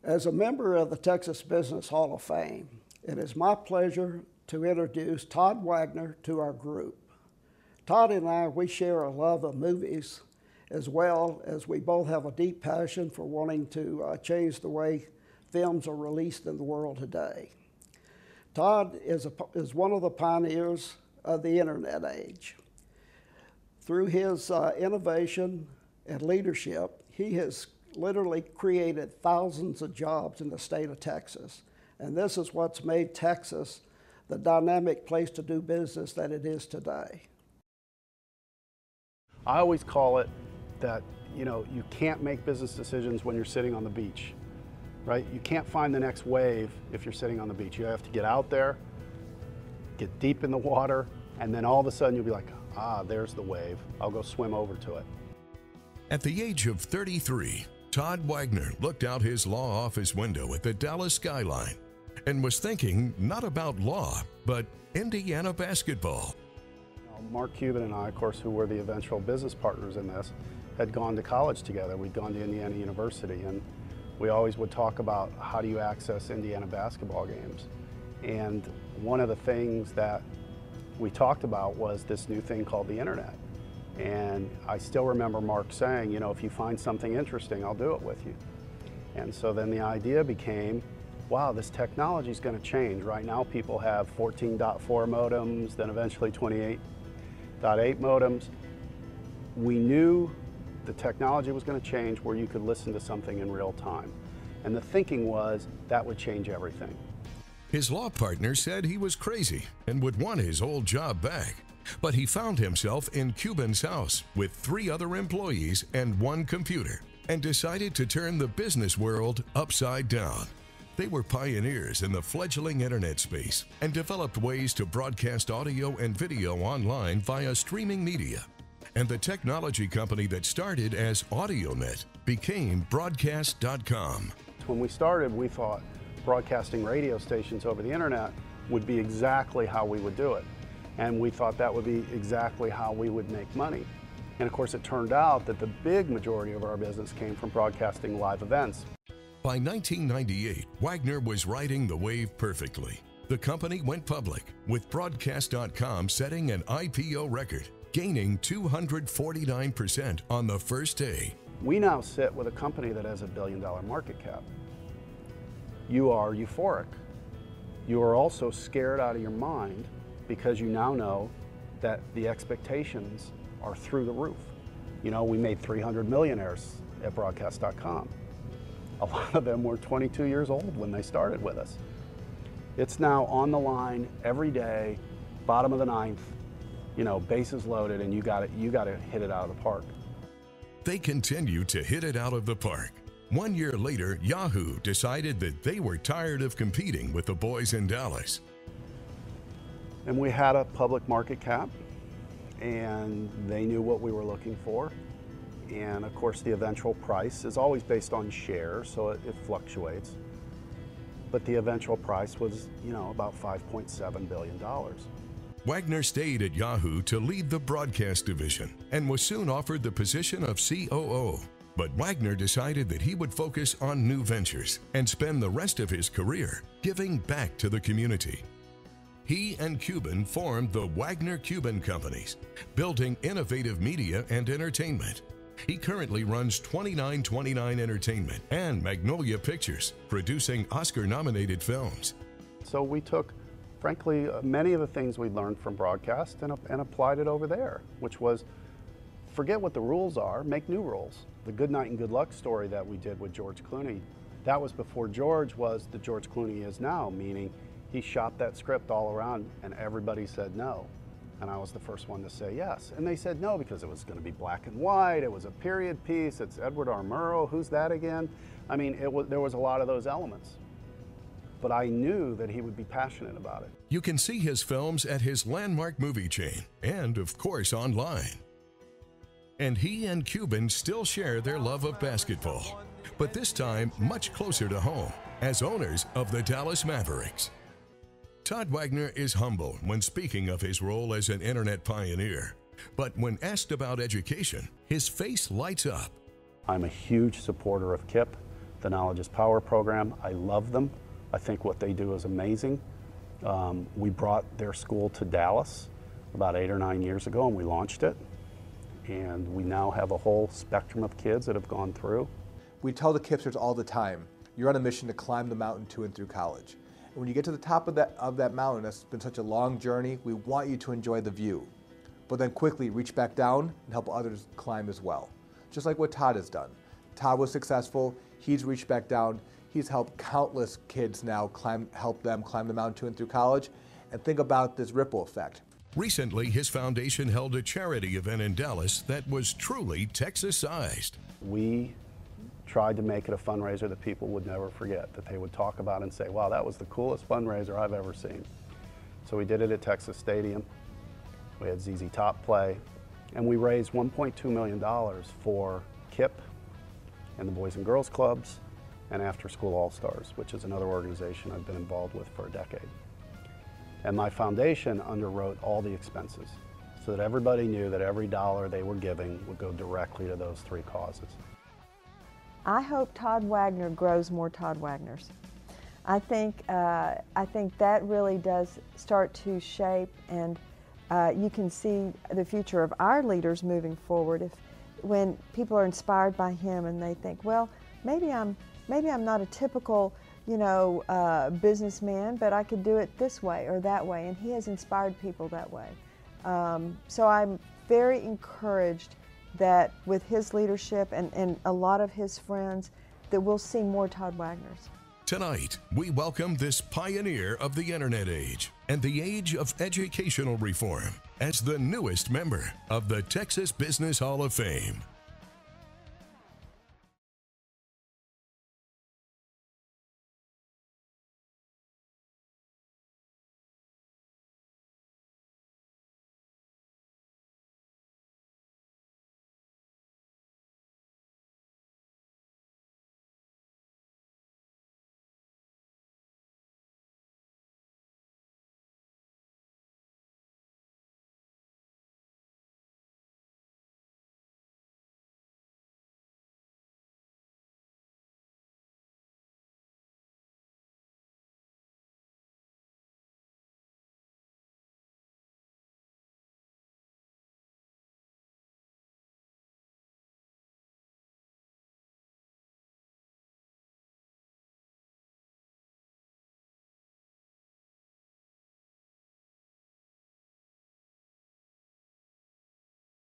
As a member of the Texas Business Hall of Fame, it is my pleasure to introduce Todd Wagner to our group. Todd and I, we share a love of movies, as well as we both have a deep passion for wanting to change the way films are released in the world today. Todd is one of the pioneers of the internet age. Through his innovation and leadership, he has literally created thousands of jobs in the state of Texas. And this is what's made Texas the dynamic place to do business that it is today. I always call it that, you can't make business decisions when you're sitting on the beach, right? You can't find the next wave if you're sitting on the beach. You have to get out there, get deep in the water, and then all of a sudden you'll be like, there's the wave. I'll go swim over to it. At the age of 33, Todd Wagner looked out his law office window at the Dallas skyline and was thinking not about law, but Indiana basketball. Mark Cuban and I, of course, who were the eventual business partners in this, had gone to college together. We'd gone to Indiana University, and we always would talk about how do you access Indiana basketball games. And one of the things that we talked about was this new thing called the internet. And I still remember Mark saying, if you find something interesting, I'll do it with you. And so then the idea became, wow, this technology is going to change. Right now people have 14.4 modems, then eventually 28.8 modems. We knew the technology was going to change where you could listen to something in real time. And the thinking was that would change everything. His law partner said he was crazy and would want his old job back. But he found himself in Cuban's house with 3 other employees and 1 computer and decided to turn the business world upside down. They were pioneers in the fledgling internet space and developed ways to broadcast audio and video online via streaming media. And the technology company that started as AudioNet became Broadcast.com. When we started, we thought broadcasting radio stations over the internet would be exactly how we would do it. And we thought that would be exactly how we would make money. And of course, it turned out that the big majority of our business came from broadcasting live events. By 1998, Wagner was riding the wave perfectly. The company went public, with Broadcast.com setting an IPO record, gaining 249% on the first day. We now sit with a company that has a $1 billion market cap. You are euphoric. You are also scared out of your mind because you now know that the expectations are through the roof. We made 300 millionaires at Broadcast.com. A lot of them were 22 years old when they started with us. It's now on the line every day, bottom of the 9th, bases loaded, and you got to hit it out of the park. They continue to hit it out of the park. 1 year later, Yahoo decided that they were tired of competing with the boys in Dallas. And we had a public market cap, and they knew what we were looking for. And of course, the eventual price is always based on shares, so it fluctuates. But the eventual price was, about $5.7 billion. Wagner stayed at Yahoo to lead the broadcast division and was soon offered the position of COO. But Wagner decided that he would focus on new ventures and spend the rest of his career giving back to the community. He and Cuban formed the Wagner-Cuban companies, building innovative media and entertainment. He currently runs 2929 Entertainment and Magnolia Pictures, producing Oscar-nominated films. So we took, frankly, many of the things we learned from broadcast and applied it over there, which was forget what the rules are, make new rules. The Good Night and Good Luck story that we did with George Clooney, that was before George was the George Clooney is now, meaning he shopped that script all around and everybody said no. And I was the first one to say yes. And they said no because it was going to be black and white, it was a period piece, it's Edward R. Murrow, who's that again? I mean, there was a lot of those elements. But I knew that he would be passionate about it. You can see his films at his landmark movie chain and, of course, online. And he and Cuban still share their love of basketball, but this time much closer to home as owners of the Dallas Mavericks. Todd Wagner is humble when speaking of his role as an internet pioneer, but when asked about education, his face lights up. I'm a huge supporter of KIPP. the Knowledge is Power program. I love them. I think what they do is amazing. We brought their school to Dallas about 8 or 9 years ago, and we launched it. And we now have a whole spectrum of kids that have gone through. We tell the Kipsters all the time, you're on a mission to climb the mountain to and through college. And when you get to the top of that mountain, that's been such a long journey, we want you to enjoy the view. But then quickly reach back down and help others climb as well. Just like what Todd has done. Todd was successful, he's reached back down, he's helped countless kids now help them climb the mountain to and through college. And think about this ripple effect. Recently, his foundation held a charity event in Dallas that was truly Texas-sized. We tried to make it a fundraiser that people would never forget, that they would talk about and say, wow, that was the coolest fundraiser I've ever seen. So we did it at Texas Stadium. We had ZZ Top play, and we raised $1.2 million for KIP and the Boys and Girls Clubs and After School All-Stars, which is another organization I've been involved with for a decade. And my foundation underwrote all the expenses so that everybody knew that every dollar they were giving would go directly to those 3 causes. I hope Todd Wagner grows more Todd Wagners. I think that really does start to shape, and you can see the future of our leaders moving forward when people are inspired by him and they think, well, maybe I'm not a typical, businessman, but I could do it this way or that way, and he has inspired people that way. So I'm very encouraged that with his leadership and a lot of his friends, that we'll see more Todd Wagners. Tonight, we welcome this pioneer of the internet age and the age of educational reform as the newest member of the Texas Business Hall of Fame.